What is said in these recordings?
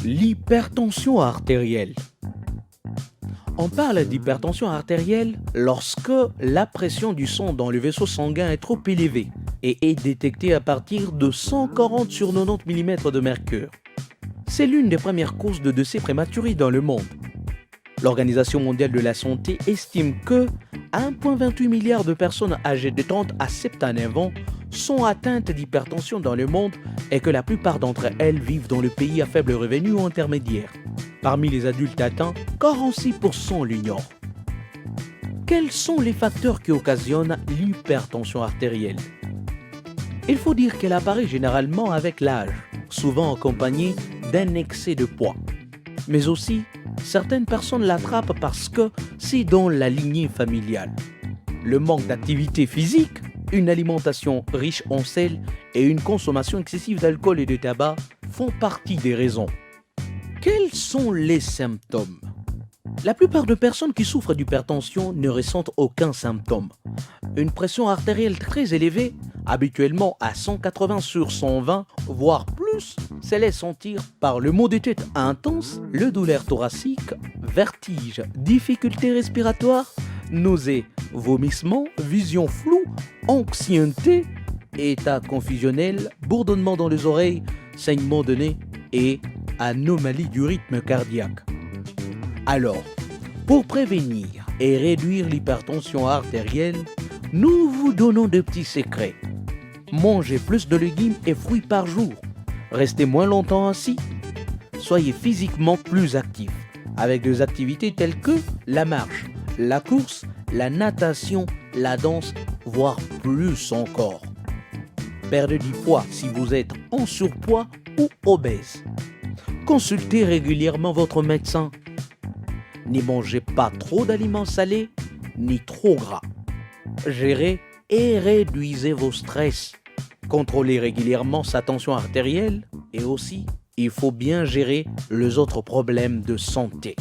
L'hypertension artérielle. On parle d'hypertension artérielle lorsque la pression du sang dans le vaisseau sanguin est trop élevée et est détectée à partir de 140 sur 90 mm de mercure. C'est l'une des premières causes de décès prématurés dans le monde. L'Organisation mondiale de la santé estime que 1,28 milliard de personnes âgées de 30 à 79 ans sont atteintes d'hypertension dans le monde et que la plupart d'entre elles vivent dans le pays à faible revenu ou intermédiaire. Parmi les adultes atteints, 46% l'ignorent. Quels sont les facteurs qui occasionnent l'hypertension artérielle? Il faut dire qu'elle apparaît généralement avec l'âge, souvent accompagnée d'un excès de poids. Mais aussi, certaines personnes l'attrapent parce que c'est dans la lignée familiale. Le manque d'activité physique, une alimentation riche en sel et une consommation excessive d'alcool et de tabac font partie des raisons. Quels sont les symptômes? La plupart des personnes qui souffrent d'hypertension ne ressentent aucun symptôme. Une pression artérielle très élevée, habituellement à 180 sur 120, voire plus, se laisse sentir par le maux de tête intense, le douleur thoracique, vertige, difficultés respiratoires, nausées, vomissements, vision floue, anxiété, état confusionnel, bourdonnement dans les oreilles, saignement de nez et anomalie du rythme cardiaque. Alors, pour prévenir et réduire l'hypertension artérielle, nous vous donnons de petits secrets. Mangez plus de légumes et fruits par jour. Restez moins longtemps assis. Soyez physiquement plus actifs, avec des activités telles que la marche, la course, la natation, la danse, voire plus encore. Perdez du poids si vous êtes en surpoids ou obèse. Consultez régulièrement votre médecin. Ne mangez pas trop d'aliments salés ni trop gras. Gérez et réduisez vos stress. Contrôlez régulièrement sa tension artérielle et aussi, il faut bien gérer les autres problèmes de santé.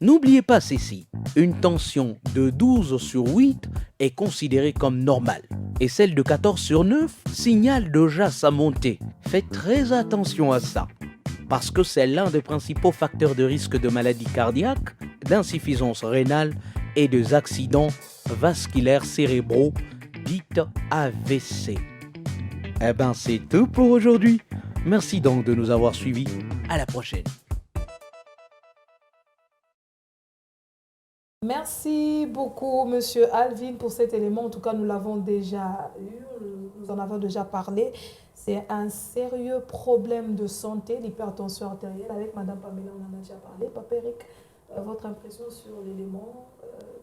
N'oubliez pas ceci, une tension de 12 sur 8 est considérée comme normale et celle de 14 sur 9 signale déjà sa montée. Faites très attention à ça parce que c'est l'un des principaux facteurs de risque de maladies cardiaques, d'insuffisance rénale et des accidents vasculaires cérébraux, dites AVC. Eh ben c'est tout pour aujourd'hui. Merci donc de nous avoir suivis. À la prochaine. Merci beaucoup, Monsieur Alvin, pour cet élément. En tout cas, nous l'avons déjà eu, nous en avons déjà parlé. C'est un sérieux problème de santé, l'hypertension artérielle. Avec Madame Pamela, on en a déjà parlé. Papa Eric, votre impression sur l'élément,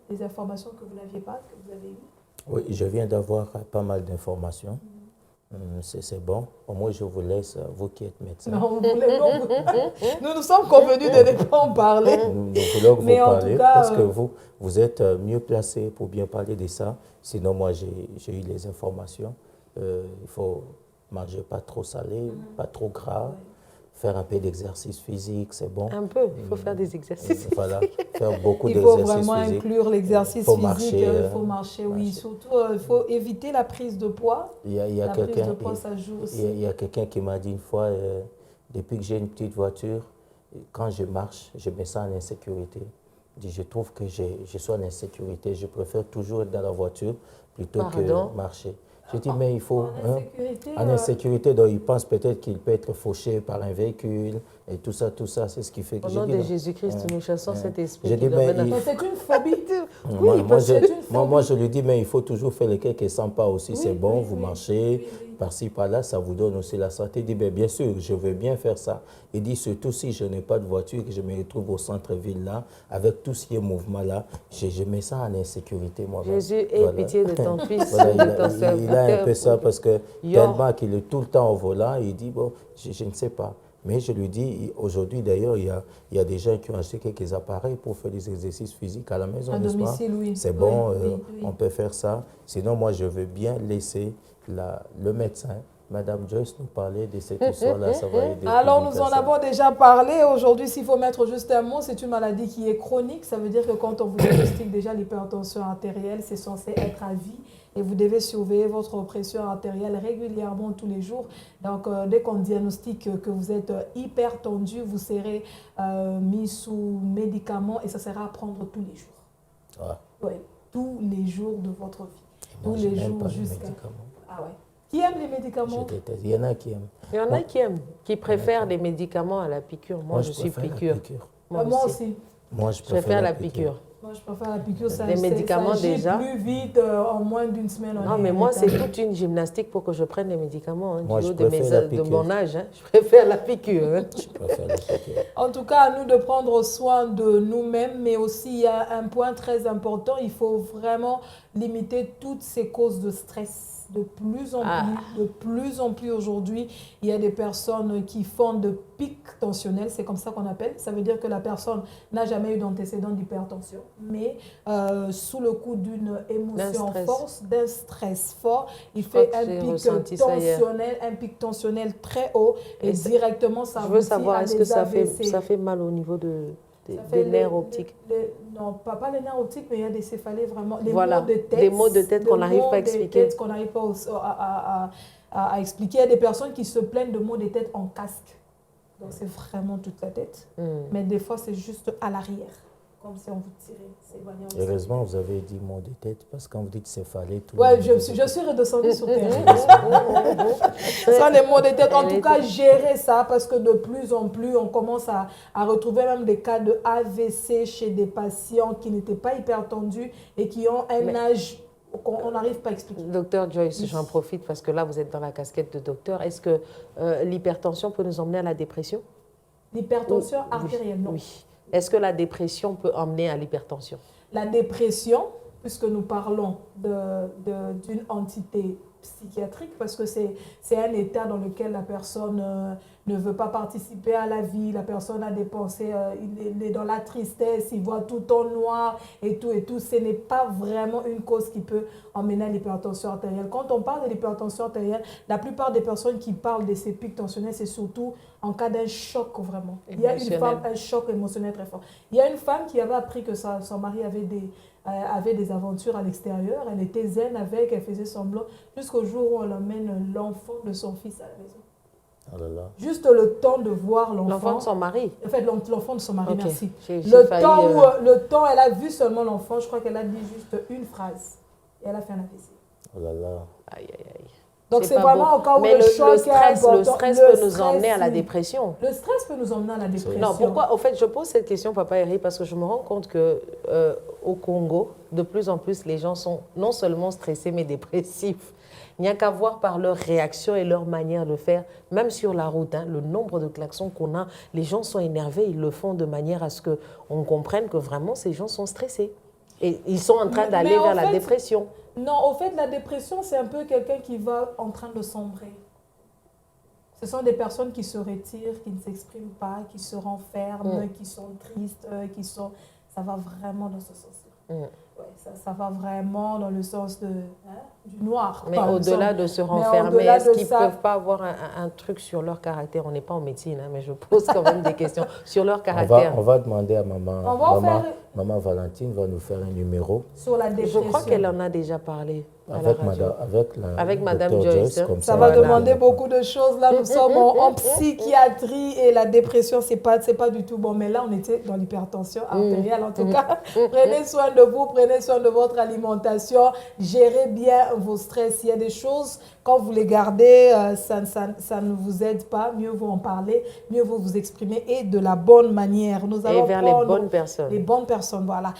les informations que vous n'aviez pas, que vous avez eues? Oui, je viens d'avoir pas mal d'informations. C'est bon. Au moins, je vous laisse, vous qui êtes médecin. Non, nous nous sommes convenus de ne pas en parler. Nous voulons Mais vous en parler tout cas, parce que vous êtes mieux placé pour bien parler de ça. Sinon, moi, j'ai eu les informations. Il faut manger pas trop salé, pas trop gras. Faire un peu d'exercice physique, c'est bon. Un peu, il faut faire des exercices. Voilà, faire beaucoup d'exercices. Il faut d'exercices vraiment physiques. inclure l'exercice physique, il faut marcher, oui. marcher. Surtout, il faut éviter la prise de poids. La prise de poids, ça joue aussi. Il y a quelqu'un qui m'a dit une fois, depuis que j'ai une petite voiture, quand je marche, je me sens en insécurité. Je trouve que je suis en insécurité. Je préfère toujours être dans la voiture plutôt que marcher. Je dis, mais il faut... En insécurité, donc il pense peut-être qu'il peut être fauché par un véhicule et tout ça, c'est ce qui fait que... Au nom de Jésus-Christ, nous chassons cet esprit. C'est une phobie. Oui, moi, je lui dis, mais il faut toujours faire le cœur qui ne sent pas aussi. C'est bon, vous marchez par-ci, par-là, ça vous donne aussi la santé. Il dit, bien sûr, je veux bien faire ça. Il dit, surtout si je n'ai pas de voiture, que je me retrouve au centre-ville là, avec tout ce qui est mouvement là, je me sens en insécurité moi-même. Jésus, aie pitié de ton fils. Il a un peu ça parce que tellement qu'il est tout le temps au volant, il dit, bon, je ne sais pas. Mais je lui dis, aujourd'hui d'ailleurs, il y a des gens qui ont acheté quelques appareils pour faire des exercices physiques à la maison, n'est-ce pas? C'est bon, on peut faire ça. Sinon, moi, je veux bien laisser le médecin, Madame Joyce, nous parler de cette histoire-là. Ça va aider. Alors, nous en avons déjà parlé. Aujourd'hui, s'il faut mettre juste un mot, c'est une maladie qui est chronique. Ça veut dire que quand on vous diagnostique déjà l'hypertension artérielle, c'est censé être à vie. et vous devez surveiller votre pression artérielle régulièrement tous les jours. Donc, dès qu'on diagnostique que vous êtes hyper tendu, vous serez mis sous médicaments et ça sera à prendre tous les jours. Ouais. Ouais, tous les jours de votre vie. Tous les jours jusqu'à... Ah ouais. Qui aime les médicaments? Il y en a qui aiment. Il y en a qui aiment, qui préfèrent les médicaments à la piqûre. Moi, je suis piqûre. Moi aussi. Moi, je préfère la piqûre. Moi, je préfère la piqûre. Les médicaments, ça déjà. plus vite, en moins d'une semaine. Non, mais moi, c'est toute une gymnastique pour que je prenne les médicaments. Moi, du je haut de mon âge, hein. Je préfère la piqûre. Je préfère la piqûre. En tout cas, à nous de prendre soin de nous-mêmes, mais aussi, il y a un point très important. Il faut vraiment limiter toutes ces causes de stress. De plus en plus aujourd'hui, il y a des personnes qui font de pics tensionnels, c'est comme ça qu'on appelle. Ça veut dire que la personne n'a jamais eu d'antécédent d'hypertension, mais sous le coup d'une émotion forte, d'un stress fort, il fait un pic tensionnel très haut et directement ça aboutit à des AVC. Je veux savoir, est-ce que ça fait mal au niveau des nerfs optiques? Non, pas les nerfs optiques, mais il y a des céphalées vraiment. Des maux de tête qu'on n'arrive pas à expliquer. Qu'on n'arrive pas à expliquer. Il y a des personnes qui se plaignent de maux de tête en casque. Donc c'est vraiment toute la tête. Mais des fois, c'est juste à l'arrière. Comme si on vous tirait. Heureusement, vous avez dit maux de tête, parce que quand vous dites céphalée, tout ouais, je suis redescendue sur terre. Ce sont des maux de tête. En tout cas, gérer ça, parce que de plus en plus, on commence à retrouver même des cas de AVC chez des patients qui n'étaient pas hypertendus et qui ont un âge qu'on n'arrive pas à expliquer. Docteur Joyce, j'en profite parce que là, vous êtes dans la casquette de docteur. Est-ce que l'hypertension peut nous emmener à la dépression? L'hypertension artérielle, non. Oui. Est-ce que la dépression peut emmener à l'hypertension? La dépression, puisque nous parlons d'une entité psychiatrique, parce que c'est un état dans lequel la personne ne veut pas participer à la vie, la personne a des pensées, il est dans la tristesse, il voit tout en noir et tout. Ce n'est pas vraiment une cause qui peut emmener à l'hypertension artérielle. Quand on parle de l'hypertension artérielle, la plupart des personnes qui parlent de ces pics tensionnels, c'est surtout en cas d'un choc vraiment. Il y a une femme, un choc émotionnel très fort. Il y a une femme qui avait appris que son mari avait des aventures à l'extérieur, elle était zen avec, elle faisait semblant, jusqu'au jour où on emmène l'enfant de son fils à la maison. Oh là là. Juste le temps de voir l'enfant. L'enfant de son mari? En fait, l'enfant de son mari, okay. Merci. Le temps, elle a vu seulement l'enfant, je crois qu'elle a dit juste une phrase. Et elle a fait un AVC. Oh là là. Aïe, aïe, aïe. Donc c'est vraiment au cas où mais le stress peut nous emmener à la dépression. Le stress peut nous emmener à la dépression. Non, pourquoi? Au fait, je pose cette question, Papa Eri, parce que je me rends compte que au Congo, de plus en plus, les gens sont non seulement stressés, mais dépressifs. Il n'y a qu'à voir par leur réaction et leur manière de faire, même sur la route, hein, le nombre de klaxons qu'on a, les gens sont énervés, ils le font de manière à ce qu'on comprenne que vraiment ces gens sont stressés. Et ils sont en train d'aller vers la dépression. Non, au fait, la dépression, c'est un peu quelqu'un qui va en train de sombrer. Ce sont des personnes qui se retirent, qui ne s'expriment pas, qui se renferment, qui sont tristes, ça va vraiment dans ce sens-là. Ouais, ça va vraiment dans le sens du noir. Mais au-delà de se renfermer, est-ce qu'ils ne peuvent pas avoir un truc sur leur caractère? On n'est pas en médecine, hein, mais je pose quand même des questions sur leur caractère. On va demander à maman Valentine va nous faire un numéro. Sur la dépression. Je crois qu'elle en a déjà parlé. Avec Madame Joyce. Ça va demander beaucoup de choses. Là, nous sommes en psychiatrie et la dépression, c'est pas du tout bon. Mais là, on était dans l'hypertension artérielle. En tout cas, prenez soin de vous, prenez soin de votre alimentation, gérez bien vos stress. Il y a des choses, quand vous les gardez, ça ne vous aide pas. Mieux vaut en parler, mieux vaut vous exprimer et de la bonne manière. Et vers les bonnes personnes. Les bonnes personnes, voilà.